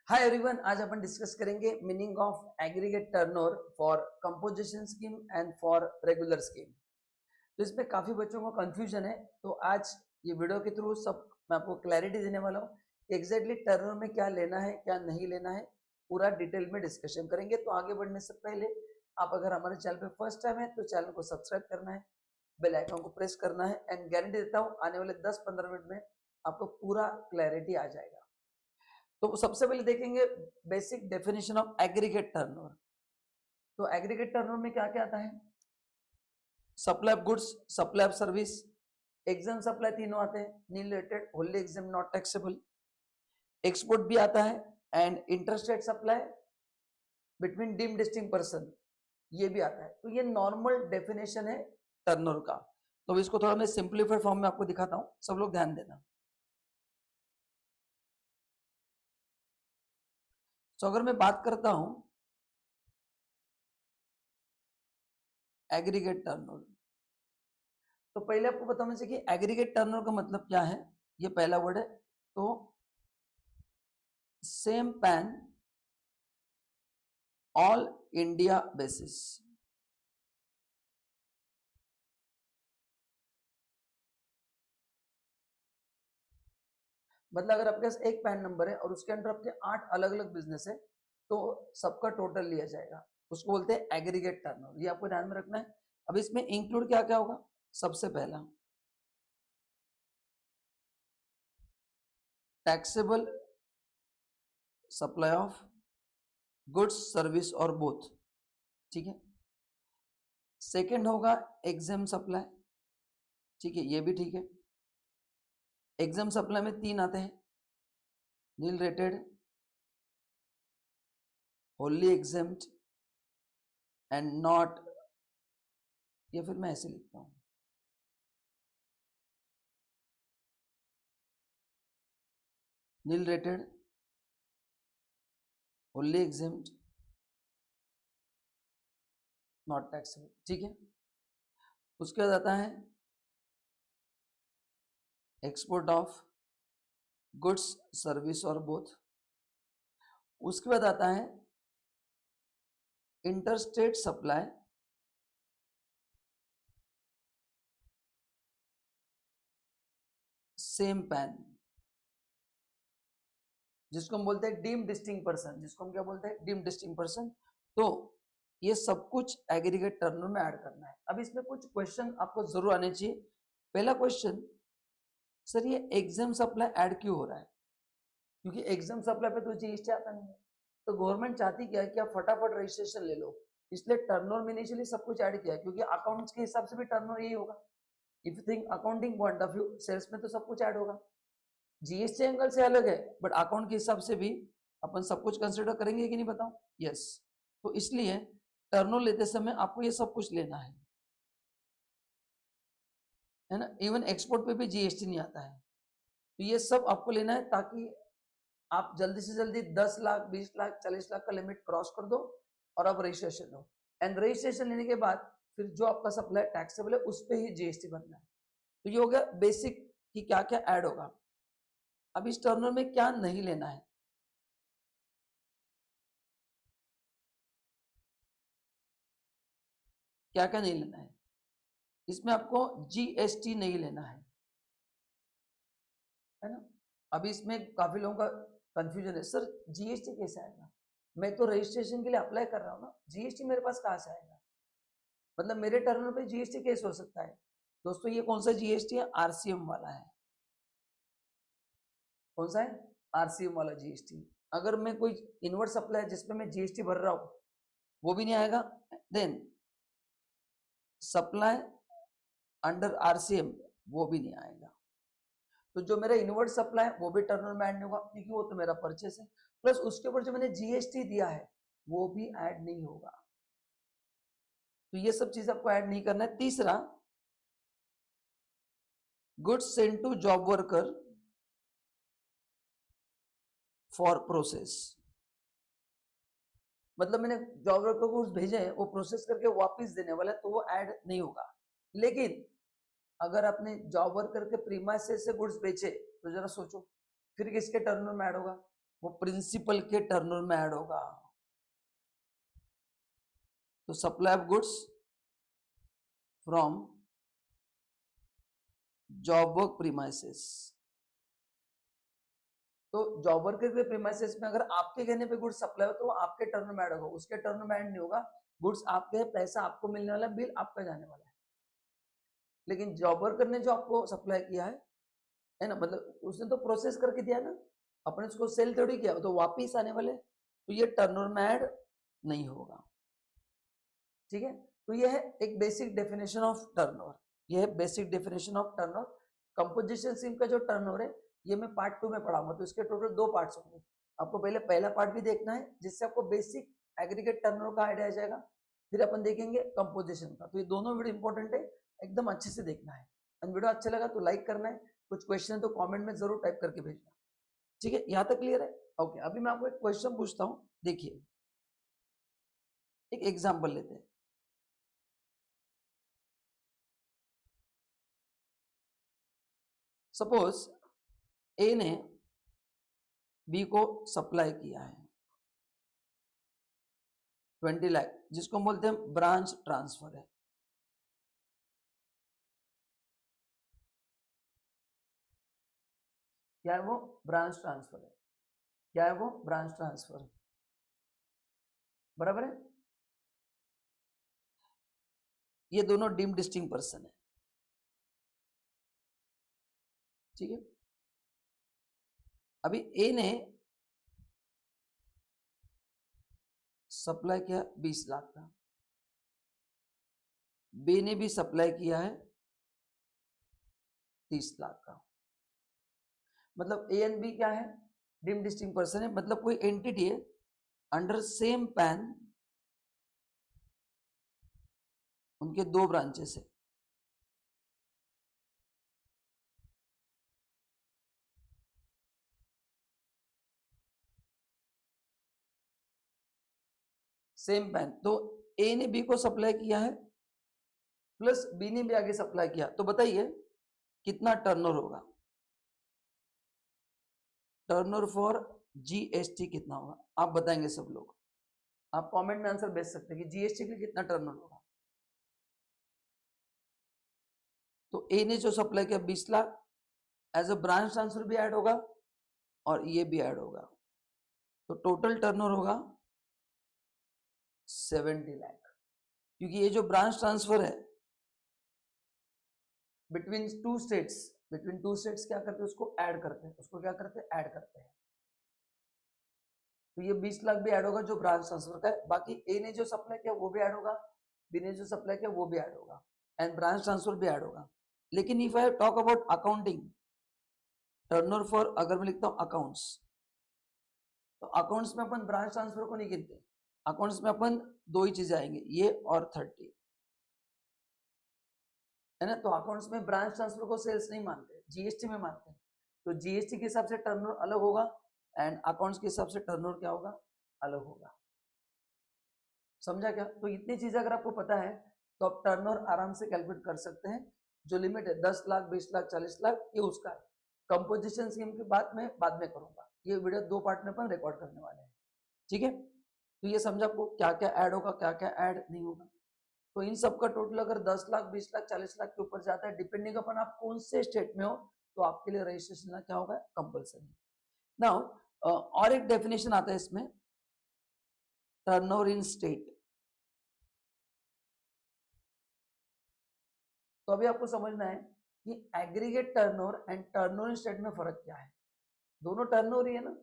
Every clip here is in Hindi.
हाय एवरीवन, आज अपन डिस्कस करेंगे meaning of aggregate turnover for composition scheme and for regular scheme. तो इसमें काफी बच्चों को कंफ्यूजन है, तो आज ये वीडियो के थ्रू सब मैं आपको क्लैरिटी देने वाला हूँ कि एग्जैक्टली टर्नओवर में क्या लेना है क्या नहीं लेना है, पूरा डिटेल में डिस्कशन करेंगे। तो आगे बढ़ने से पहले आप अगर हमारे चैनल पे फर्स्ट टाइम है तो चैनल को सब्सक्राइब करना है, बेल आइकन को प्रेस करना है एंड गारंटी देता हूँ आने वाले 10-15 मिनट में आपको पूरा क्लैरिटी आ जाएगा। तो सबसे पहले देखेंगे basic definition of aggregate turnover. तो एग्रीगेट टर्नओवर में क्या क्या आता है? Supply of goods, supply of service, exempt supply तीनों आते हैं, nil rated, wholly exempt, not taxable. Export भी आता है and interstate supply between deemed distinct person, ये भी आता है। तो ये नॉर्मल डेफिनेशन है टर्नओवर का। तो इसको थोड़ा मैं सिंप्लीफाइड फॉर्म में आपको दिखाता हूं, सब लोग ध्यान देना। तो अगर मैं बात करता हूं एग्रीगेट टर्नओवर, तो पहले आपको बताना चाहिए कि एग्रीगेट टर्नओवर का मतलब क्या है। ये पहला वर्ड है। तो same pan all India basis, मतलब अगर आपके पास एक पैन नंबर है और उसके अंदर आपके 8 अलग अलग बिजनेस है तो सबका टोटल लिया जाएगा, उसको बोलते हैं एग्रीगेट टर्नओवर। ये आपको ध्यान में रखना है। अब इसमें इंक्लूड क्या क्या होगा? सबसे पहला taxable supply of goods service और बोथ, ठीक है। सेकंड होगा एग्जाम सप्लाई, ठीक है, ये भी ठीक है। एग्जाम सप्लाई में 3 आते हैं, nil rated, wholly exempted and not, या फिर मैं ऐसे लिखता हूं, nil rated, wholly exempted, not taxable, ठीक है। उसके बाद आता है एक्सपोर्ट ऑफ गुड्स सर्विस और बोथ। उसके बाद आता है इंटरस्टेट सप्लाई सेम पैन, जिसको हम बोलते हैं डीम डिस्टिंक्ट पर्सन, जिसको हम क्या बोलते हैं? Deemed distinct person. तो ये सब कुछ एग्रीगेट टर्नओवर में ऐड करना है। अब इसमें कुछ क्वेश्चन आपको जरूर आने चाहिए। पहला क्वेश्चन, सर ये एग्जाम सप्लाई ऐड क्यों हो रहा है? क्योंकि एग्जाम सप्लाई पे तो जीएसटी आता नहीं है। तो गवर्नमेंट चाहती क्या है कि आप फटाफट रजिस्ट्रेशन ले लो, इसलिए टर्नओवर में इनिशियली सब कुछ ऐड किया है, क्योंकि अकाउंट्स के हिसाब से भी टर्नओवर यही होगा। If you think accounting point of view, sales में तो सब कुछ ऐड होगा, जीएसटी एंगल से अलग है, बट अकाउंट के हिसाब से भी अपन सब कुछ कंसिडर करेंगे कि नहीं, बताओ? यस। तो इसलिए टर्नओवर लेते समय आपको ये सब कुछ लेना है ना। इवन एक्सपोर्ट पे भी जीएसटी नहीं आता है, तो ये सब आपको लेना है ताकि आप जल्दी से जल्दी 10 लाख, 20 लाख, 40 लाख का लिमिट क्रॉस कर दो और आप रजिस्ट्रेशन लो। एंड रजिस्ट्रेशन लेने के बाद फिर जो आपका सप्लाई टैक्सेबल है उस पर ही जीएसटी बनना है। तो ये हो गया बेसिक कि क्या क्या ऐड होगा। अब इस टर्नओवर में क्या नहीं लेना है, क्या क्या नहीं लेना है? इसमें आपको जीएसटी नहीं लेना है ना। अभी इसमें काफी लोगों का कंफ्यूजन है, सर जीएसटी कैसे आएगा? मैं तो रजिस्ट्रेशन के लिए अप्लाई कर रहा हूँ ना, जीएसटी मेरे पास कहाँ से आएगा? मतलब मेरे टर्नओवर पे जीएसटी कैसे हो सकता है? दोस्तों ये कौन सा जीएसटी है? आरसीएम वाला है। कौन सा है? आरसीएम वाला जीएसटी। अगर मैं कोई इनवर्ट सप्लाई जिसपे मैं जीएसटी भर रहा हूँ वो भी नहीं आएगा, देन सप्लाई अंडर आरसीएम वो भी नहीं आएगा। तो जो मेरा इनवर्ट सप्लाई है वो भी टर्नओवर में ऐड नहीं होगा, क्योंकि वो तो मेरा परचेस है। प्लस उसके ऊपर जो मैंने जीएसटी दिया है वो भी ऐड नहीं होगा। तो ये सब चीज आपको ऐड नहीं करना है। तीसरा, goods send to job worker for process, मतलब मैंने जॉब वर्कर को गुड्स भेजे हैं, वो प्रोसेस करके वापस देने वाला है, तो वो ऐड नहीं होगा। लेकिन अगर आपने जॉब वर्कर के प्रीमाइसेस से गुड्स बेचे तो जरा सोचो फिर किसके टर्नओवर में ऐड होगा? वो प्रिंसिपल के टर्नओवर में ऐड होगा। तो supply of goods from job work premises, तो जॉब वर्कर के प्रीमाइसेस में अगर आपके कहने पे गुड्स सप्लाई हो तो वो आपके टर्न में ऐड होगा, उसके टर्न में ऐड नहीं होगा। गुड्स आपके, पैसा आपको मिलने वाला, बिल आपका जाने वाला है। लेकिन जॉब वर्कर ने जो आपको सप्लाई किया है ना, मतलब उसने तो प्रोसेस करके दिया ना, अपने उसको सेल थोड़ी किया, तो वापिस आने वाले, तो ये टर्नओवर में ऐड नहीं होगा। ठीक है, तो ये है एक बेसिक डेफिनेशन ऑफ टर्नओवर। ये है basic definition of turnover. Composition scheme का जो टर्नओवर है ये मैं पार्ट 2 में पढ़ाऊंगा, तो इसके टोटल 2 पार्ट्स होंगे। आपको पहले पहला पार्ट भी देखना है जिससे आपको बेसिक एग्रीगेट टर्नओवर का आइडिया आ जाएगा, फिर अपन देखेंगे कंपोजिशन का। तो ये दोनों वीडियो इंपॉर्टेंट है, एकदम अच्छे से देखना है। एंड वीडियो अच्छा लगा तो लाइक करना है, कुछ क्वेश्चन है तो कमेंट में जरूर टाइप करके भेजना। ठीक है, यहाँ तक क्लियर है? ओके, अभी मैं आपको एक क्वेश्चन पूछता हूँ, देखिए एक एग्जाम्पल लेते हैं। सपोज ए ने बी को सप्लाई किया है 20 लाख, जिसको बोलते हैं ब्रांच ट्रांसफर है। क्या है वो? ब्रांच ट्रांसफर है। क्या है वो? ब्रांच ट्रांसफर, बराबर है। ये दोनों डीम डिस्टिंक्ट पर्सन है। ठीक है, अभी ए ने सप्लाई किया 20 लाख का, बी ने भी सप्लाई किया है 30 लाख का। मतलब ए एंड बी क्या है? डीम डिस्टिंक्ट पर्सन है, मतलब कोई एंटिटी है अंडर सेम पैन, उनके 2 ब्रांचेस है। सेम पैन, तो ए ने बी को सप्लाई किया है प्लस बी ने भी आगे सप्लाई किया, तो बताइए कितना टर्नओवर होगा? टर्नओवर फॉर जीएसटी कितना होगा? आप बताएंगे सब लोग, आप कमेंट में आंसर भेज सकते हैं कि जीएसटी के लिए कितना टर्नओवर होगा। तो ए ने जो सप्लाई किया 20 lakh, as a branch transfer भी ऐड होगा और ये भी ऐड होगा, तो टोटल टर्नओवर होगा 70 लाख। क्योंकि ये जो ब्रांच ट्रांसफर है बिटवीन टू स्टेट्स, क्या करते हैं? उसको ऐड करते हैं, उसको क्या करते हैं? ऐड करते हैं। तो ये 20 लाख भी ऐड होगा जो ब्रांच ट्रांसफर का है, बाकी ए ने जो सप्लाई किया वो भी ऐड होगा, बी ने जो सप्लाई किया वो भी ऐड होगा, एंड ब्रांच ट्रांसफर भी ऐड होगा। लेकिन if I talk about accounting turnover for, अगर मैं लिखता हूं अकाउंट्स, तो अकाउंट्स में अपन ब्रांच ट्रांसफर को नहीं गिनते। अकाउंट्स में अपन 2 ही चीजें आएंगे, ये और 30, है ना। तो अकाउंट्स में ब्रांच ट्रांसफर को सेल्स नहीं मानते, जीएसटी में मानते हैं। तो जीएसटी के हिसाब से टर्नओवर अलग होगा एंड अकाउंट्स के हिसाब से टर्नओवर क्या होगा? अलग होगा। समझा क्या? तो इतनी चीजें अगर आपको पता है तो आप टर्नओवर आराम से कैलकुलेट कर सकते हैं। जो लिमिट है 10 लाख, 20 लाख, 40 लाख, ये उसका है। कंपोजिशन स्कीम की बात मैं बाद में करूंगा, ये वीडियो 2 पार्ट में अपन रिकॉर्ड करने वाले हैं। ठीक है, तो ये समझा आपको क्या क्या ऐड होगा, क्या क्या ऐड नहीं होगा। तो इन सब का टोटल अगर 10 लाख, 20 लाख, 40 लाख के ऊपर जाता है, डिपेंडिंग अपन आप कौन से स्टेट में हो, तो आपके लिए रजिस्ट्रेशन क्या होगा? कंपलसरी। नाउ और एक डेफिनेशन आता है इसमें, टर्नओवर इन स्टेट। तो अभी आपको समझना है कि aggregate turnover and turnover in state में फर्क क्या है। दोनों टर्नओवर ही है ना,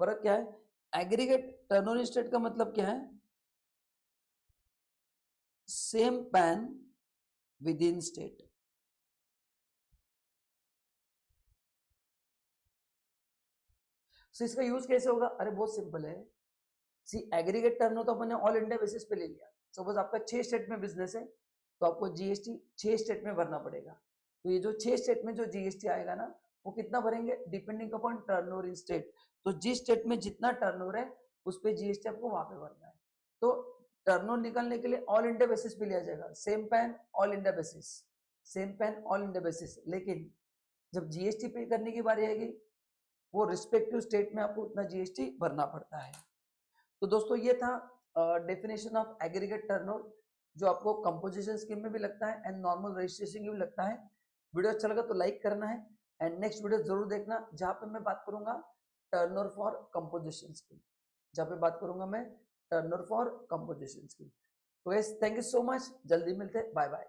फर्क क्या है? एग्रीगेट टर्नओवर इन स्टेट का मतलब क्या है? Same pan with in state. इसका यूज कैसे होगा? अरे बहुत सिंपल है। सी एग्रीगेट टर्नओवर तो अपन ने ऑल इंडिया बेसिस पे ले लिया। सपोज आपका 6 स्टेट में बिजनेस है तो आपको जीएसटी 6 स्टेट में भरना पड़ेगा। तो ये जो 6 स्टेट में जो जीएसटी आएगा ना, वो कितना भरेंगे? Depending upon turnover in state. तो जिस स्टेट में जितना टर्नओवर है उस पे जीएसटी आपको वहां पे भरना है। तो टर्नओवर निकालने के लिए ऑल इंडिया बेसिस पे लिया जाएगा, same pan all India basis, same pan all India basis. लेकिन जब जीएसटी पे करने की बारी आएगी वो रिस्पेक्टिव स्टेट में आपको उतना जीएसटी भरना पड़ता है। तो दोस्तों ये था डेफिनेशन ऑफ एग्रीगेट टर्नओवर, जो आपको कंपोजिशन स्कीम में भी लगता है एंड नॉर्मल रजिस्ट्रेशन में भी लगता है। वीडियो अच्छा लगा तो लाइक करना है एंड नेक्स्ट वीडियो जरूर देखना, जहाँ पे मैं बात करूंगा टर्नओवर फॉर कंपोजिशन स्कीम, जहाँ पे बात करूंगा मैं टर्नओवर फॉर कंपोजिशन स्कीम। तो guys thank you so much, जल्दी मिलते हैं, बाय बाय।